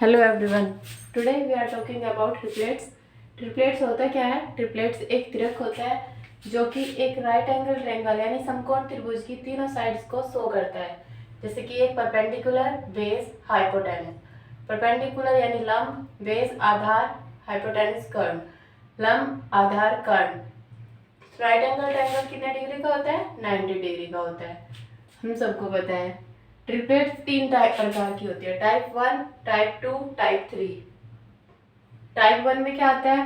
Hello everyone. Today we are talking about triplets. Triplets होता क्या है? ट्रिपलेट्स एक त्रिक होता है जो कि एक राइट एंगल ट्रायंगल यानी समकोण त्रिभुज की तीनों साइड्स को शो करता है। जैसे कि एक परपेंडिकुलर, बेस, हाइपोटेनस। परपेंडिकुलर यानी लंब, बेस आधार, हाइपोटेनस कर्ण। लंब, आधार, कर्ण। राइट एंगल ट्रायंगल कितने डिग्री का होता है? 90 डिग्री का होता है, हम सबको पता है। ट्रिपलेट्स तीन टाइप प्रकार की होती है, टाइप 1, टाइप 2, टाइप 3। टाइप 1 में क्या आता है?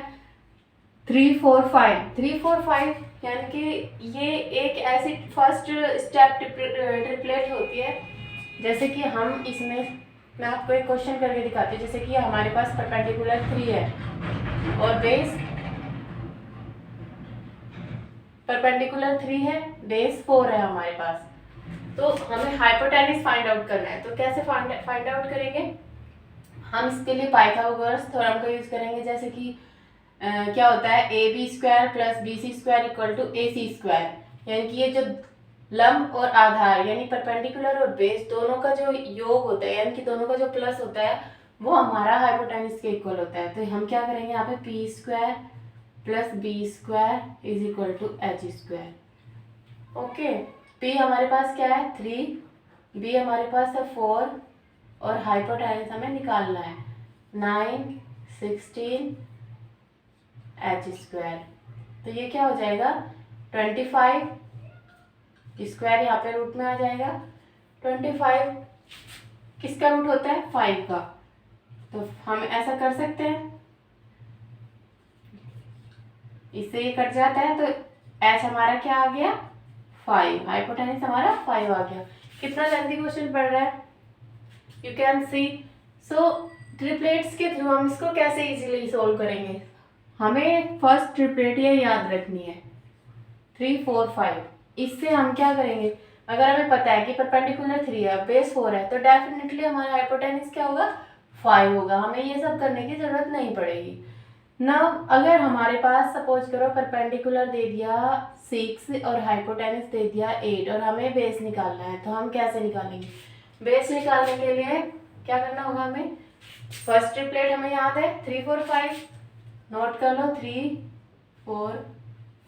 3, 4, 5। 3, 4, 5 यानी कि ये एक ऐसी फर्स्ट स्टेप ट्रिपलेट होती है। जैसे कि हम इसमें, मैं आपको एक क्वेश्चन करके दिखाती हूँ। जैसे कि हमारे पास परपेंडिकुलर 3 है और बेस परपेंडिकुलर 3 है, बेस 4 है हमारे पास। तो हमें हाइपोटेनस फाइंड आउट करना है। तो कैसे फाइंड आउट करेंगे? हम इसके लिए पाइथागोरस थ्योरम का यूज करेंगे। जैसे कि क्या होता है, A B square plus B C square equal to A C square. यानी कि ये जो लंब और आधार यानी परपेंडिकुलर और बेस दोनों का जो योग होता है, यानी कि दोनों का जो प्लस होता है, वो हमारा हाइपोटेनस के इक्वल होता है। तो हम क्या करेंगे यहाँ पे, P square plus B square is equal to H square. Okay, P हमारे पास क्या है? 3, बी हमारे पास है 4 और हाइपोटेनस हमें निकालना है 9, 16 एच स्क्वायर। तो ये क्या हो जाएगा? 25 स्क्वायर यहाँ पे रूट में आ जाएगा। 25 किसका रूट होता है? 5 का। तो हम ऐसा कर सकते हैं, इससे ये कट जाता है तो एच हमारा क्या आ गया? 5। हाइपोटेनस हमारा 5 आ गया। कितना लेंथी क्वेश्चन पढ़ रहा है, you can see. So triplets के थ्रू हम इसको कैसे इजीली सोल्व करेंगे? हमें फर्स्ट ट्रिपलेट ये याद रखनी है, 3, 4, 5। इससे हम क्या करेंगे? अगर हमें पता है कि परपेंडिकुलर 3 है, बेस 4 है, तो डेफिनेटली हमारा हाइपोटेनस क्या होगा? 5 होगा। हमें ये सब करने की जरूरत नहीं पड़ेगी ना। अगर हमारे पास सपोज करो परपेंडिकुलर दे दिया 6 और हाइपोटेनस दे दिया 8 और हमें बेस निकालना है, तो हम कैसे निकालेंगे? बेस निकालने के लिए क्या करना होगा हमें? फर्स्ट ट्रिपलेट हमें याद है 3, 4, 5। नोट कर लो, 3, 4,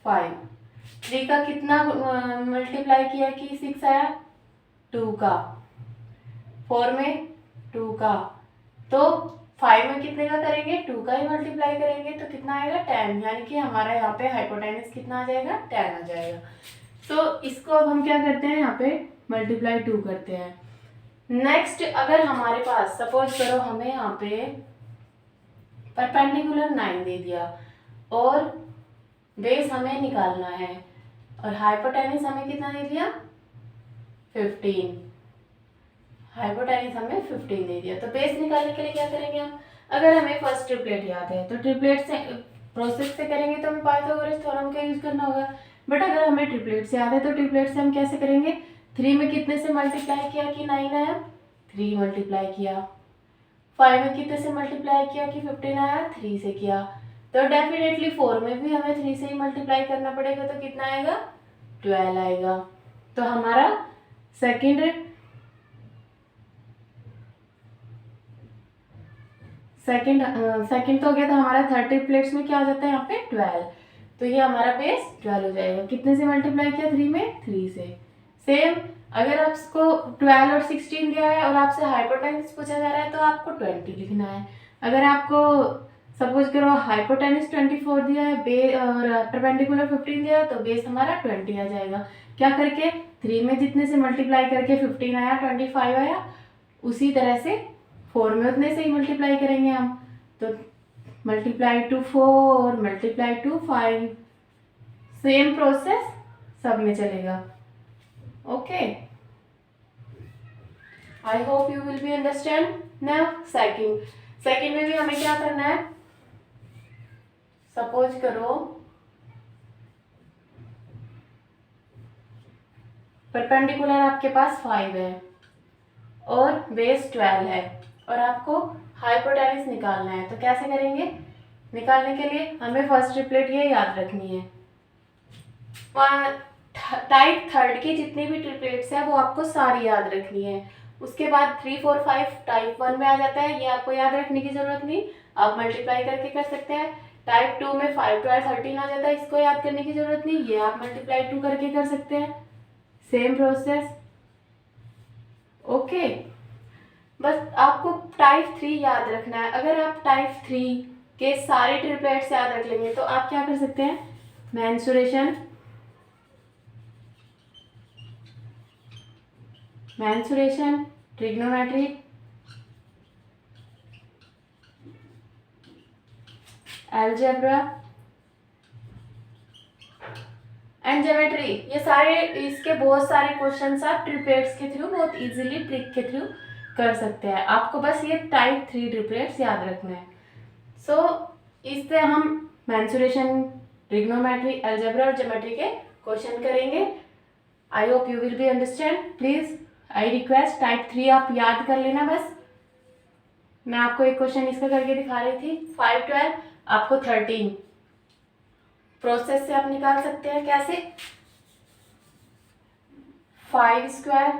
5। 3 का कितना मल्टीप्लाई किया कि 6 आया? 2 का। 4 में 2 का। तो 5 में कितने का करेंगे? 2 का ही मल्टीप्लाई करेंगे तो कितना आएगा? 10। यानी कि हमारा यहाँ पे हाइपोटेनस कितना आ जाएगा? 10 आ जाएगा। तो इसको अब हम क्या करते हैं, यहाँ पे मल्टीप्लाई 2 करते हैं। नेक्स्ट, अगर हमारे पास सपोज करो हमें यहाँ पे परपेंडिकुलर 9 दे दिया और बेस हमें निकालना है और हाइपोटेनस हमें कितना दे दिया? 15। हाइपोटेनस हमें 15 दे दिया। तो बेस निकालने के लिए क्या करेंगे हम? अगर हमें फर्स्ट ट्रिपलेट याद है तो ट्रिपलेट से प्रोसेस से करेंगे तो हमें पाइथागोरस थ्योरम का यूज करना होगा। बट अगर हमें ट्रिपलेट से याद है तो ट्रिपलेट से हम कैसे करेंगे? 3 में कितने से मल्टीप्लाई किया कि 9 आया? 3 मल्टीप्लाई किया। 5 में कितने से मल्टीप्लाई किया कि 15 आया? 3 से किया। तो डेफिनेटली 4 में भी हमें 3 से ही मल्टीप्लाई करना पड़ेगा, तो कितना आएगा? 12 आएगा। तो हमारा सेकंड सेकंड तो हो गया। तो हमारा 30 प्लेट्स में क्या आ जाता है यहाँ पे? 12। तो ये हमारा बेस 12 हो जाएगा। कितने से मल्टीप्लाई किया? 3 में 3 से। सेम, अगर आपको 12 और 16 दिया है और आपसे हाइपोटेनस पूछा जा रहा है तो आपको 20 लिखना है। अगर आपको सपोज करो हाइपोटेनस 24 दिया है और परपेंडिकुलर 15 दिया है तो बेस हमारा 20 आ जाएगा। क्या करके? 3 में जितने से मल्टीप्लाई करके 15 आया, 25 आया, उसी तरह से 4 में उतने से ही मल्टीप्लाई करेंगे हम। तो multiply two 4, multiply two 5, same process सब में चलेगा। Okay, I hope you will be understand. Now second में भी हमें क्या करना है? सपोज करो परपेंडिकुलर आपके पास 5 है और बेस 12 है और आपको हाइपोटेनस निकालना है। तो कैसे करेंगे? निकालने के लिए हमें फर्स्ट ट्रिपलेट ये याद रखनी है। टाइप 3 की जितनी भी ट्रिपलेट्स है वो आपको सारी याद रखनी है। उसके बाद 3, 4, 5 टाइप 1 में आ जाता है, ये आपको याद रखने की जरूरत नहीं, आप मल्टीप्लाई करके कर सकते हैं। टाइप 2 में 5, 12, 13 आ जाता है, इसको याद करने की जरूरत नहीं, ये आप मल्टीप्लाई 2 करके कर सकते हैं। Same process. ओके, बस आपको टाइप 3 याद रखना है। अगर आप टाइप 3 के सारे ट्रिपलेट्स याद रख लेंगे तो आप क्या कर सकते हैं, mensuration, trigonometry, algebra and geometry, ये सारे, इसके बहुत सारे क्वेश्चंस आप ट्रिपलेट्स के थ्रू बहुत इजीली ट्रिक के थ्रू कर सकते हैं। आपको बस ये टाइप 3 ट्रिपलेट्स याद रखना है। सो इससे हम मेंसुरेशन, ट्रिग्नोमेट्री, अलजेब्रा और ज्योमेट्री के क्वेश्चन करेंगे। I hope you will be understand. Please I request type 3 आप याद कर लेना। बस मैं आपको एक क्वेश्चन इसका करके दिखा रही थी। 5, 12, आपको 13 प्रोसेस से आप निकाल सकते हैं। कैसे, 5 square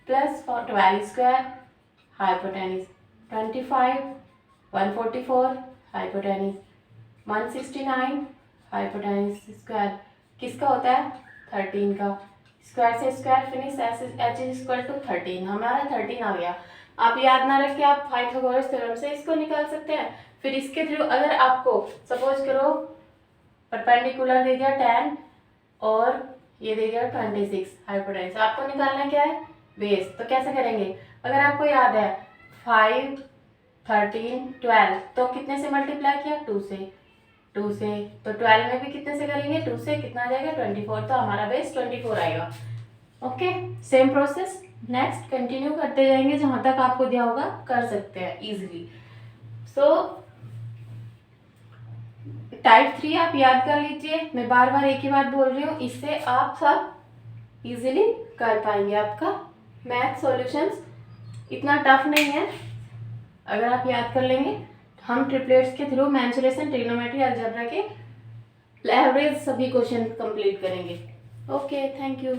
plus 12 square hypotenuse, 25, 144 hypotenuse, 169 hypotenuse square किसका होता है, 13 का। स्क्वायर से square finish, H is equal to 13, हमारा 13 आ गया। आप याद ना रख के आप पाइथागोरस थ्योरम से इसको निकाल सकते हैं। फिर इसके थ्रू अगर आपको सपोज करो परपेंडिकुलर दे दिया 10 और ये दे दिया 26 हाइपोटेनिस, आपको निकालना क्या है, बेस। तो कैसे करेंगे, अगर आपको याद है 5, 13, 12, तो कितने से मल्टीप्लाई किया, 2 से। तो 12 में भी कितने से करेंगे, 2 से, कितना आ जाएगा, 24। तो हमारा बेस 24 आएगा। Okay, same process next continue करते जाएंगे, जहां तक आपको दिया होगा कर सकते हैं इजीली। सो टाइप 3 आप याद कर लीजिए, मैं बार बार एक ही बात बोल रही हूँ, इससे आप सब इजीली कर पाएंगे। आपका मैथ सॉल्यूशंस इतना टफ नहीं है, अगर आप याद कर लेंगे। हम ट्रिपलेट्स के थ्रू मेंसुरेशन, ट्रिग्नोमेट्री, अलजेब्रा के एवरेज सभी क्वेश्चन कंप्लीट करेंगे। Okay, thank you.